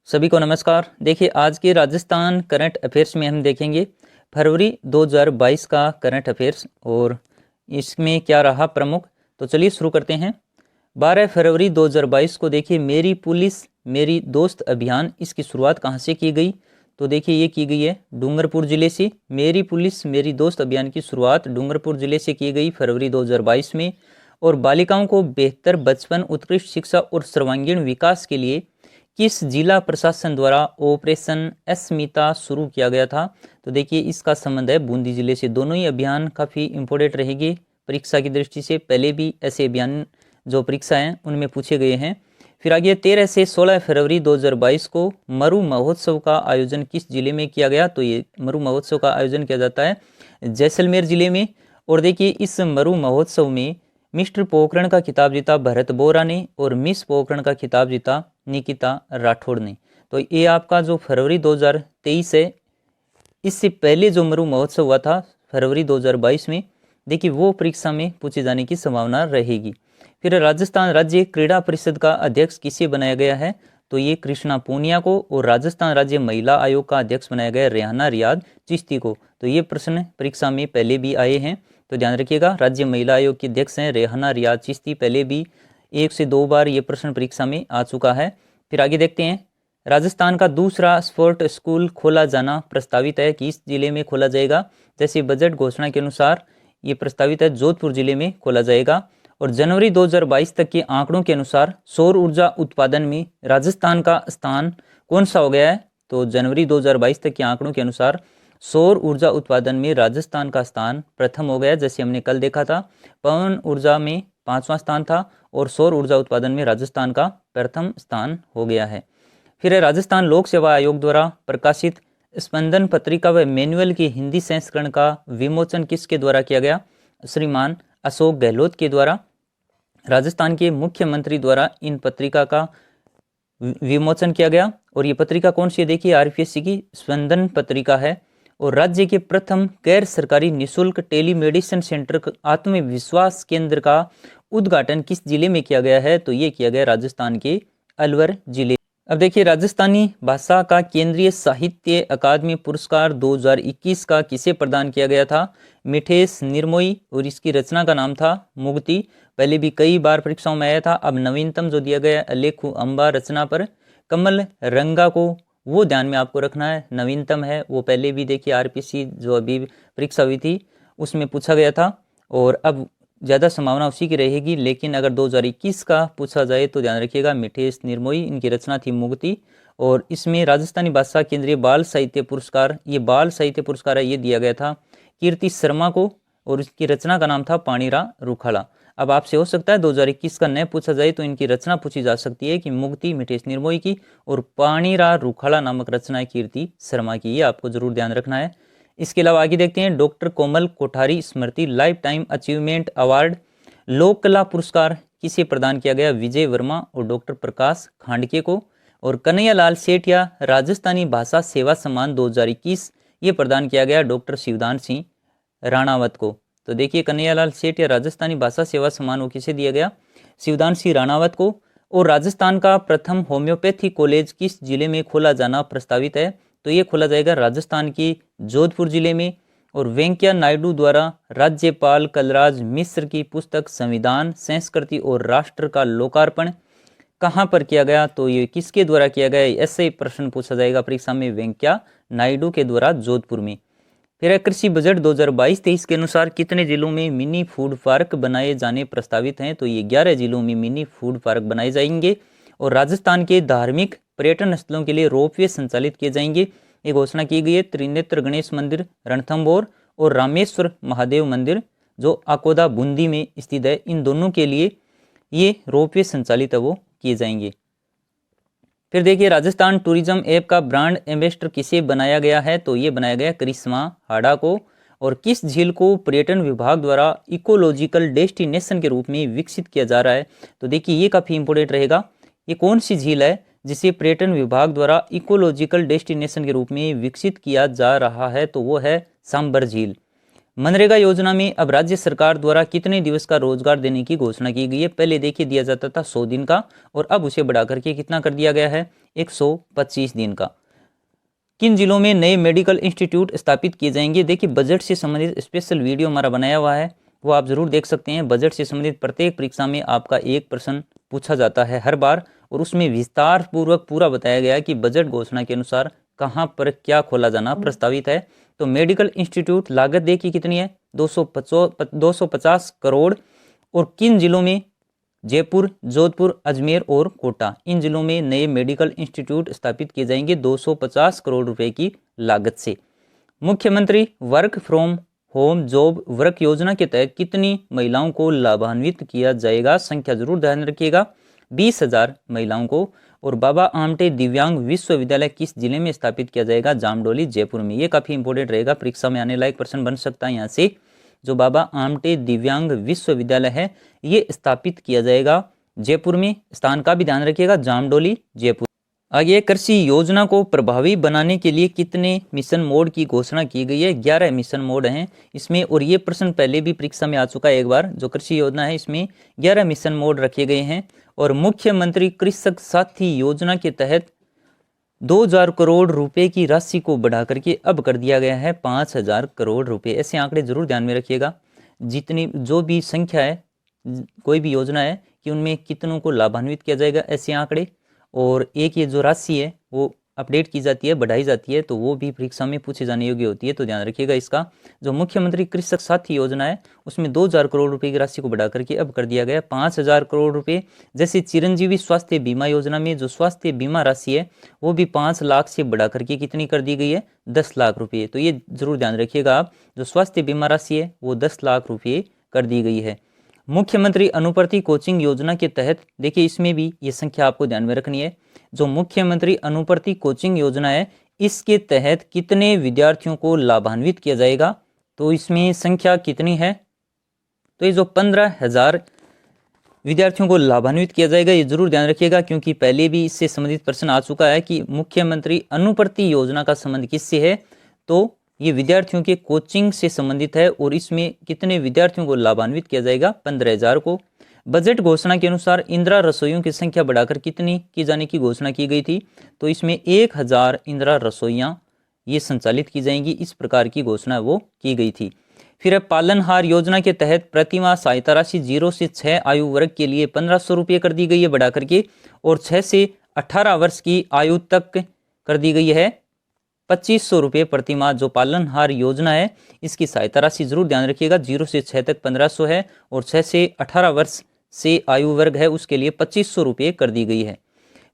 सभी को नमस्कार। देखिए आज के राजस्थान करंट अफेयर्स में हम देखेंगे फरवरी 2022 का करंट अफेयर्स और इसमें क्या रहा प्रमुख। तो चलिए शुरू करते हैं। 12 फरवरी 2022 को देखिए मेरी पुलिस मेरी दोस्त अभियान, इसकी शुरुआत कहाँ से की गई? तो देखिए ये की गई है डूंगरपुर जिले से। मेरी पुलिस मेरी दोस्त अभियान की शुरुआत डूंगरपुर जिले से की गई फरवरी 2022 में। और बालिकाओं को बेहतर बचपन, उत्कृष्ट शिक्षा और सर्वांगीण विकास के लिए किस जिला प्रशासन द्वारा ऑपरेशन अस्मिता शुरू किया गया था? तो देखिए इसका संबंध है बूंदी जिले से। दोनों ही अभियान काफ़ी इंपॉर्टेंट रहेंगे परीक्षा की दृष्टि से। पहले भी ऐसे अभियान जो परीक्षा हैं उनमें पूछे गए हैं। फिर आगे 13 से 16 फरवरी 2022 को मरु महोत्सव का आयोजन किस जिले में किया गया? तो ये मरु महोत्सव का आयोजन किया जाता है जैसलमेर जिले में। और देखिए इस मरु महोत्सव में मिस्टर पोखरण का खिताब जीता भरत बोरा ने और मिस पोखरण का खिताब जीता निकिता राठौड़ ने। तो ये आपका जो फरवरी 2023 है, इससे पहले जो मरु महोत्सव हुआ था फरवरी 2022 में, देखिए वो परीक्षा में पूछे जाने की संभावना रहेगी। फिर राजस्थान राज्य क्रीड़ा परिषद का अध्यक्ष किसे बनाया गया है? तो ये कृष्णा पूनिया को। और राजस्थान राज्य महिला आयोग का अध्यक्ष बनाया गया रेहाना रियाज चिश्ती को। तो ये प्रश्न परीक्षा में पहले भी आए हैं, तो ध्यान रखिएगा। राज्य महिला आयोग के अध्यक्ष हैं रेहाना रियाज चिश्ती। पहले भी 1 से 2 बार ये प्रश्न परीक्षा में आ चुका है। फिर आगे देखते हैं। राजस्थान का दूसरा स्पोर्ट स्कूल खोला जाना प्रस्तावित है कि इस जिले में खोला जाएगा? जैसे बजट घोषणा के अनुसार ये प्रस्तावित है जोधपुर जिले में खोला जाएगा। और जनवरी 2022 तक के आंकड़ों के अनुसार सौर ऊर्जा उत्पादन में राजस्थान का स्थान कौन सा हो गया है? तो जनवरी 2022 तक के आंकड़ों के अनुसार सौर ऊर्जा उत्पादन में राजस्थान का स्थान प्रथम हो गया। जैसे हमने कल देखा था, पवन ऊर्जा में 5वां स्थान था और सौर ऊर्जा उत्पादन में राजस्थान का प्रथम स्थान हो गया है। फिर राजस्थान लोक सेवा आयोग द्वारा प्रकाशित स्पंदन पत्रिका व मैनुअल के हिंदी संस्करण का विमोचन किसके द्वारा किया गया? श्रीमान अशोक गहलोत के द्वारा। राजस्थान के मुख्यमंत्री द्वारा इन पत्रिका का विमोचन किया गया। और ये पत्रिका कौन सी है? देखिए आरपीएससी की स्पंदन पत्रिका है। और राज्य के प्रथम गैर सरकारी निशुल्क टेलीमेडिसिन सेंटर आत्मविश्वास केंद्र का उद्घाटन किस जिले में किया गया है? तो ये किया गया राजस्थान के अलवर जिले। अब देखिए राजस्थानी भाषा का केंद्रीय साहित्य अकादमी पुरस्कार 2021 का किसे प्रदान किया गया था? मिठेश निर्मोही। और इसकी रचना का नाम था मुक्ति। पहले भी कई बार परीक्षाओं में आया था। अब नवीनतम जो दिया गया अलेखु अंबा रचना पर कमल रंगा को, वो ध्यान में आपको रखना है, नवीनतम है। वो पहले भी देखिए आरपीसी जो अभी परीक्षा हुई थी उसमें पूछा गया था और अब ज़्यादा संभावना उसी की रहेगी। लेकिन अगर 2021 का पूछा जाए तो ध्यान रखिएगा मिठेश निर्मोही, इनकी रचना थी मुक्ति। और इसमें राजस्थानी भाषा केंद्रीय बाल साहित्य पुरस्कार, ये बाल साहित्य पुरस्कार है, ये दिया गया था कीर्ति शर्मा को और इसकी रचना का नाम था पाणीरा रुखाला। अब आपसे हो सकता है 2021 का न पूछा जाए तो इनकी रचना पूछी जा सकती है कि मुक्ति मिठेश निर्मोही की और पाणीरा रुखाला नामक रचना है कीर्ति शर्मा की। ये आपको जरूर ध्यान रखना है। इसके अलावा आगे देखते हैं। डॉक्टर कोमल कोठारी स्मृति लाइफ टाइम अचीवमेंट अवार्ड लोक कला पुरस्कार किसे प्रदान किया गया? विजय वर्मा और डॉक्टर प्रकाश खांडके को। और कन्हैया लाल सेठिया राजस्थानी भाषा सेवा सम्मान 2021 ये प्रदान किया गया डॉक्टर शिवदान सिंह राणावत को। तो देखिए कन्हैया लाल सेठिया राजस्थानी भाषा सेवा सम्मान वो किसे दिया गया? शिवदान सिंह राणावत को। और राजस्थान का प्रथम होम्योपैथी कॉलेज किस जिले में खोला जाना प्रस्तावित है? तो ये खोला जाएगा राजस्थान की जोधपुर जिले में। और वेंकैया नायडू द्वारा राज्यपाल कलराज मिश्र की पुस्तक संविधान, संस्कृति और राष्ट्र का लोकार्पण कहाँ पर किया गया? तो ये किसके द्वारा किया गया? ऐसे प्रश्न पूछा जाएगा परीक्षा में, वेंकैया नायडू के द्वारा जोधपुर में। फिर कृषि बजट 2022-23 के अनुसार कितने जिलों में मिनी फूड पार्क बनाए जाने प्रस्तावित हैं? तो ये 11 जिलों में मिनी फूड पार्क बनाए जाएंगे। और राजस्थान के धार्मिक पर्यटन स्थलों के लिए रोपवे संचालित किए जाएंगे, ये घोषणा की गई है। त्रिनेत्र गणेश मंदिर रणथंभौर और रामेश्वर महादेव मंदिर जो अकोदा बूंदी में स्थित है, इन दोनों के लिए ये रोपवे संचालित है वो किए जाएंगे। फिर देखिए राजस्थान टूरिज्म ऐप का ब्रांड एम्बेसडर किसे बनाया गया है? तो ये बनाया गया करिश्मा हाड़ा को। और किस झील को पर्यटन विभाग द्वारा इकोलॉजिकल डेस्टिनेशन के रूप में विकसित किया जा रहा है? तो देखिए ये काफ़ी इंपॉर्टेंट रहेगा। ये कौन सी झील है जिसे पर्यटन विभाग द्वारा इकोलॉजिकल डेस्टिनेशन के रूप में विकसित किया जा रहा है? तो वो है सांबर झील। मनरेगा योजना में अब राज्य सरकार द्वारा कितने दिवस का रोजगार देने की घोषणा की गई है। पहले देखिए दिया जाता था 100 दिन का और अब उसे बढ़ा करके कितना कर दिया गया है, 125 दिन का। किन जिलों में नए मेडिकल इंस्टीट्यूट स्थापित किए जाएंगे। देखिए बजट से संबंधित स्पेशल वीडियो हमारा बनाया हुआ है, वो आप जरूर देख सकते हैं। बजट से संबंधित प्रत्येक परीक्षा में आपका एक प्रश्न पूछा जाता है हर बार, और उसमें विस्तार पूर्वक पूरा बताया गया है कि बजट घोषणा के अनुसार कहाँ पर क्या खोला जाना प्रस्तावित है। तो मेडिकल इंस्टीट्यूट लागत देखिए कितनी है, 250 करोड़। और किन जिलों में, जयपुर, जोधपुर, अजमेर और कोटा, इन जिलों में नए मेडिकल इंस्टीट्यूट स्थापित किए जाएंगे 250 करोड़ रुपए की लागत से। मुख्यमंत्री work from home job work योजना के तहत कितनी महिलाओं को लाभान्वित किया जाएगा। संख्या जरूर ध्यान रखिएगा, 20,000 महिलाओं को। और बाबा आमटे दिव्यांग विश्वविद्यालय किस जिले में स्थापित किया जाएगा, जामडोली, जयपुर में। ये काफी इंपॉर्टेंट रहेगा, परीक्षा में आने लायक प्रश्न बन सकता है यहाँ से। जो बाबा आमटे दिव्यांग विश्वविद्यालय है ये स्थापित किया जाएगा जयपुर में। स्थान का भी ध्यान रखिएगा, जामडोली, जयपुर। आगे, कृषि योजना को प्रभावी बनाने के लिए कितने मिशन मोड की घोषणा की गई है। 11 मिशन मोड हैं इसमें, और ये प्रश्न पहले भी परीक्षा में आ चुका है एक बार। जो कृषि योजना है इसमें 11 मिशन मोड रखे गए हैं। और मुख्यमंत्री कृषक साथी योजना के तहत 2,000 करोड़ रुपए की राशि को बढ़ा करके अब कर दिया गया है 5,000 करोड़ रुपए। ऐसे आंकड़े जरूर ध्यान में रखिएगा। जितनी जो भी संख्या है, कोई भी योजना है कि उनमें कितनों को लाभान्वित किया जाएगा, ऐसे आंकड़े। और एक ये जो राशि है वो अपडेट की जाती है, बढ़ाई जाती है, तो वो भी परीक्षा में पूछे जाने योग्य होती है, तो ध्यान रखिएगा इसका। जो मुख्यमंत्री कृषक साथी योजना है उसमें 2,000 करोड़ रुपए की राशि को बढ़ा करके अब कर दिया गया 5,000 करोड़ रुपए। जैसे चिरंजीवी स्वास्थ्य बीमा योजना में जो स्वास्थ्य बीमा राशि है वो भी 5 लाख से बढ़ा करके कितनी कर दी गई है, 10 लाख रुपये। तो ये जरूर ध्यान रखिएगा आप, जो स्वास्थ्य बीमा राशि है वो 10 लाख रुपये कर दी गई है। मुख्यमंत्री अनुप्रति कोचिंग योजना के तहत देखिए इसमें भी ये संख्या आपको ध्यान में रखनी है। जो मुख्यमंत्री अनुप्रति कोचिंग योजना है इसके तहत कितने विद्यार्थियों को लाभान्वित किया जाएगा, तो इसमें संख्या कितनी है, तो ये जो 15,000 विद्यार्थियों को लाभान्वित किया जाएगा, ये जरूर ध्यान रखिएगा, क्योंकि पहले भी इससे संबंधित प्रश्न आ चुका है कि मुख्यमंत्री अनुप्रति योजना का संबंध किससे है, तो ये विद्यार्थियों के कोचिंग से संबंधित है। और इसमें कितने विद्यार्थियों को लाभान्वित किया जाएगा, 15,000 को। बजट घोषणा के अनुसार इंदिरा रसोइयों की संख्या बढ़ाकर कितनी की जाने की घोषणा की गई थी, तो इसमें 1,000 इंदिरा रसोइयाँ ये संचालित की जाएंगी, इस प्रकार की घोषणा वो की गई थी। फिर पालनहार योजना के तहत प्रतिमाह सहायता राशि 0 से 6 आयु वर्ग के लिए 1,500 रुपये कर दी गई है बढ़ा करके, और 6 से 18 वर्ष की आयु तक कर दी गई है 2,500 रुपये प्रतिमाह। जो पालनहार योजना है इसकी सहायता राशि जरूर ध्यान रखिएगा, 0 से 6 तक 1,500 है, और 6 से 18 वर्ष से आयु वर्ग है उसके लिए 2,500 रुपये कर दी गई है।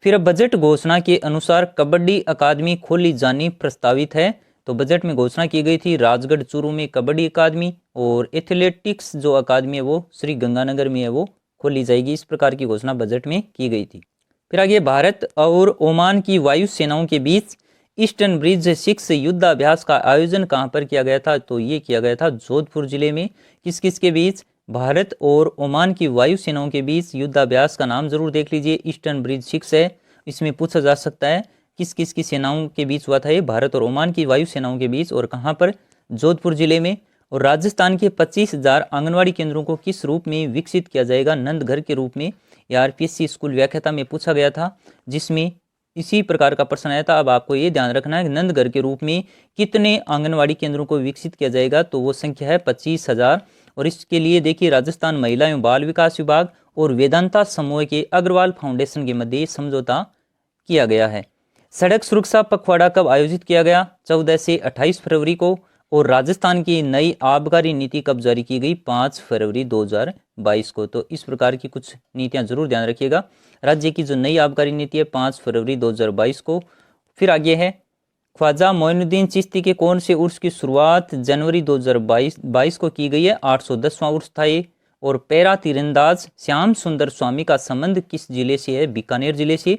फिर अब बजट घोषणा के अनुसार कबड्डी अकादमी खोली जानी प्रस्तावित है। तो बजट में घोषणा की गई थी राजगढ़ चूरू में कबड्डी अकादमी, और एथलेटिक्स जो अकादमी है वो श्री गंगानगर में है वो खोली जाएगी, इस प्रकार की घोषणा बजट में की गई थी। फिर आगे, भारत और ओमान की वायु सेनाओं के बीच ईस्टर्न ब्रिज 6 युद्धाभ्यास का आयोजन कहां पर किया गया था, तो ये किया गया था जोधपुर जिले में। किस किस के बीच, भारत और ओमान की वायु सेनाओं के बीच युद्धाभ्यास का नाम जरूर देख लीजिए, ईस्टर्न ब्रिज 6 है। इसमें पूछा जा सकता है किस किस की सेनाओं के बीच हुआ था ये, भारत और ओमान की वायु सेनाओं के बीच, और कहां पर, जोधपुर जिले में। और राजस्थान के 25,000 आंगनवाड़ी केंद्रों को किस रूप में विकसित किया जाएगा, नंद घर के रूप में। आरपीएससी स्कूल व्याख्याता में पूछा गया था, जिसमें इसी प्रकार का प्रश्न आया था। अब आपको ये ध्यान रखना है कि नंद घर के रूप में कितने आंगनवाड़ी केंद्रों को विकसित किया जाएगा, तो वो संख्या है 25,000। और इसके लिए देखिए राजस्थान महिला एवं बाल विकास विभाग और वेदांता समूह के अग्रवाल फाउंडेशन के मध्य समझौता किया गया है। सड़क सुरक्षा पखवाड़ा कब आयोजित किया गया, 14 से 28 फरवरी को। और राजस्थान की नई आबकारी नीति कब जारी की गई, 5 फरवरी 2022 को। तो इस प्रकार की कुछ नीतियां जरूर ध्यान रखिएगा। राज्य की जो नई आबकारी नीति है 5 फरवरी 2022 को। फिर आगे है, ख्वाजा मोइनुद्दीन चिश्ती के कौन से उर्स की शुरुआत जनवरी 2022 को की गई है, 810वां उर्स था ये। और पैरा तीरंदाज श्याम सुंदर स्वामी का संबंध किस जिले से है, बीकानेर जिले से।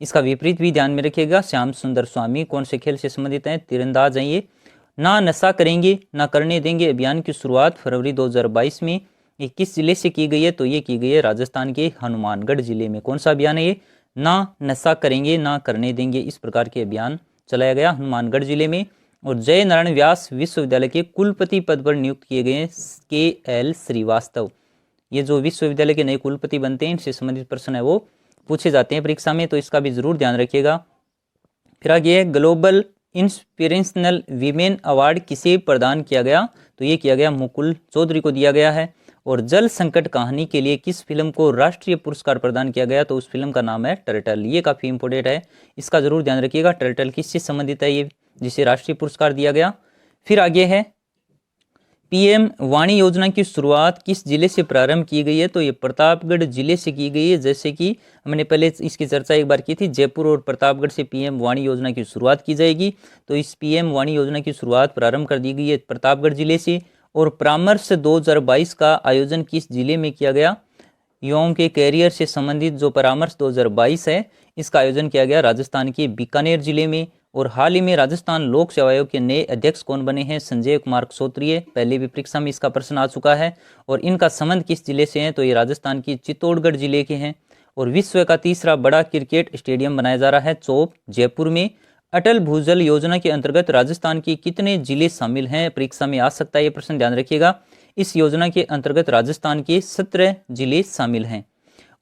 इसका विपरीत भी ध्यान में रखिएगा, श्याम सुंदर स्वामी कौन से खेल से संबंधित हैं, तीरंदाज हैं ये। ना नशा करेंगे ना करने देंगे अभियान की शुरुआत फरवरी 2022 में ये किस जिले से की गई है, तो ये की गई है राजस्थान के हनुमानगढ़ जिले में। कौन सा अभियान है ये, ना नशा करेंगे ना करने देंगे, इस प्रकार के अभियान चलाया गया हनुमानगढ़ जिले में। और जय नारायण व्यास विश्वविद्यालय के कुलपति पद पर नियुक्त किए गए KL श्रीवास्तव। ये जो विश्वविद्यालय के नए कुलपति बनते हैं, इनसे संबंधित प्रश्न है वो पूछे जाते हैं परीक्षा में, तो इसका भी जरूर ध्यान रखिएगा। फिर आगे है ग्लोबल इंस्पिरेशनल वीमेन अवार्ड किसे प्रदान किया गया, तो ये किया गया मुकुल चौधरी को दिया गया है। और जल संकट कहानी के लिए किस फिल्म को राष्ट्रीय पुरस्कार प्रदान किया गया, तो उस फिल्म का नाम है टर्टल। ये काफ़ी इंपॉर्टेंट है, इसका जरूर ध्यान रखिएगा। टर्टल किससे संबंधित है ये, जिसे राष्ट्रीय पुरस्कार दिया गया। फिर आगे है PM वाणी योजना की शुरुआत किस जिले से प्रारंभ की गई है, तो ये प्रतापगढ़ जिले से की गई है। जैसे कि हमने पहले इसकी चर्चा एक बार की थी, जयपुर और प्रतापगढ़ से PM वाणी योजना की शुरुआत की जाएगी। तो इस PM वाणी योजना की शुरुआत प्रारंभ कर दी गई है प्रतापगढ़ जिले से। और परामर्श 2022 का आयोजन किस जिले में किया गया, युवाओं के कैरियर से संबंधित जो परामर्श 2022 है, इसका आयोजन किया गया राजस्थान के बीकानेर जिले में। और हाल ही में राजस्थान लोक सेवा आयोग के नए अध्यक्ष कौन बने हैं, संजय कुमार क्षत्रिय। पहले भी परीक्षा में इसका प्रश्न आ चुका है। और इनका संबंध किस जिले से है, तो ये राजस्थान की चित्तौड़गढ़ जिले के हैं। और विश्व का तीसरा बड़ा क्रिकेट स्टेडियम बनाया जा रहा है चौक जयपुर में। अटल भूजल योजना के अंतर्गत राजस्थान के कितने जिले शामिल हैं, परीक्षा में आ सकता है ये प्रश्न, ध्यान रखिएगा। इस योजना के अंतर्गत राजस्थान के 17 जिले शामिल हैं।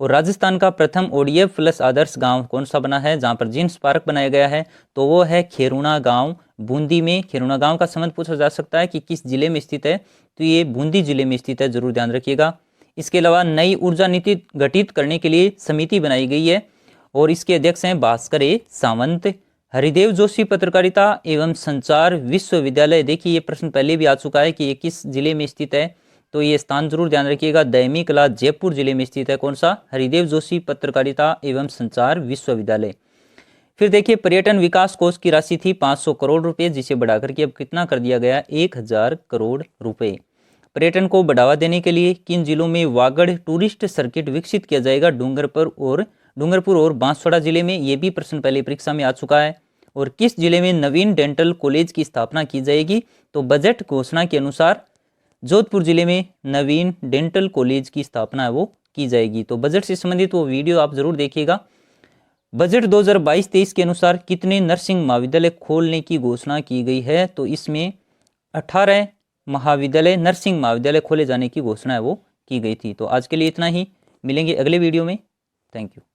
और राजस्थान का प्रथम ODF प्लस आदर्श गांव कौन सा बना है, जहां पर जीन्स पार्क बनाया गया है, तो वो है खेरुणा गांव बूंदी में। खेरुणा गांव का संबंध पूछा जा सकता है कि किस जिले में स्थित है, तो ये बूंदी जिले में स्थित है, जरूर ध्यान रखिएगा। इसके अलावा नई ऊर्जा नीति गठित करने के लिए समिति बनाई गई है और इसके अध्यक्ष हैं भास्कर सावंत। हरिदेव जोशी पत्रकारिता एवं संचार विश्वविद्यालय, देखिए ये प्रश्न पहले भी आ चुका है कि ये किस जिले में स्थित है, तो ये स्थान जरूर ध्यान रखिएगा। दैमी कला जयपुर जिले में स्थित है। कौन सा, हरिदेव जोशी पत्रकारिता एवं संचार विश्वविद्यालय। फिर देखिए पर्यटन विकास कोष की राशि थी 500 करोड़ रुपए, जिसे बढ़ाकर के अब कितना कर दिया गया, 1000 करोड़ रुपए। पर्यटन को बढ़ावा देने के लिए किन जिलों में वागड़ टूरिस्ट सर्किट विकसित किया जाएगा, डूंगरपुर और बांसवाड़ा जिले में। ये भी प्रश्न पहले परीक्षा में आ चुका है। और किस जिले में नवीन डेंटल कॉलेज की स्थापना की जाएगी, तो बजट घोषणा के अनुसार जोधपुर जिले में नवीन डेंटल कॉलेज की स्थापना है वो की जाएगी। तो बजट से संबंधित वो वीडियो आप जरूर देखिएगा। बजट 2022-23 के अनुसार कितने नर्सिंग महाविद्यालय खोलने की घोषणा की गई है, तो इसमें 18 महाविद्यालय नर्सिंग महाविद्यालय खोले जाने की घोषणा है वो की गई थी। तो आज के लिए इतना ही, मिलेंगे अगले वीडियो में। Thank you.